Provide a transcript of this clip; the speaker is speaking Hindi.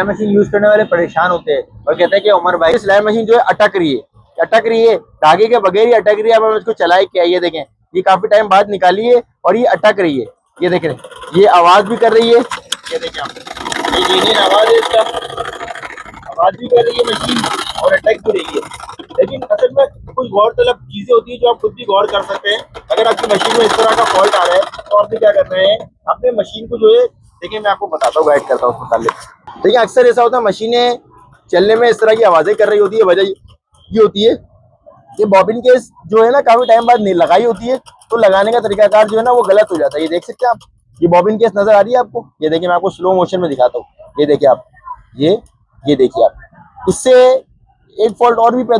मशीन यूज करने वाले परेशान होते हैं और कहते हैं कि उमर भाई सिलाई मशीन जो है अटक रही है, धागे के बगैर ही अटक रही है। अब हम इसको चलाए क्या, ये देखें, ये काफी टाइम बाद निकाली है और ये अटक रही है। ये देखें, ये आवाज भी कर रही है, ये देखें आप, ये जेन्युइन आवाज है इसका, आवाज भी कर रही है मशीन और अटक भी रही है। लेकिन असल में कुछ गौरतलब चीजें होती है जो आप खुद भी गौर कर सकते हैं। अगर आपकी मशीन में इस तरह का फॉल्ट आ रहा है तो आपने क्या करना है, अपने मशीन को जो है, देखिए मैं आपको बताता हूँ, गाइड करता हूँ उस मुताबिक। देखिए अक्सर ऐसा होता है मशीनें चलने में इस तरह की आवाजें कर रही होती है। वजह ये होती है कि बॉबिन केस जो है ना काफी टाइम बाद नहीं लगाई होती है, तो लगाने का तरीकाकार जो है ना वो गलत हो जाता है। ये देख सकते हैं आप, ये बॉबिन केस नजर आ रही है आपको, ये देखिए मैं आपको स्लो मोशन में दिखाता हूँ। ये देखिए आप, ये देखिए आप, इससे एक फॉल्ट और भी पैदा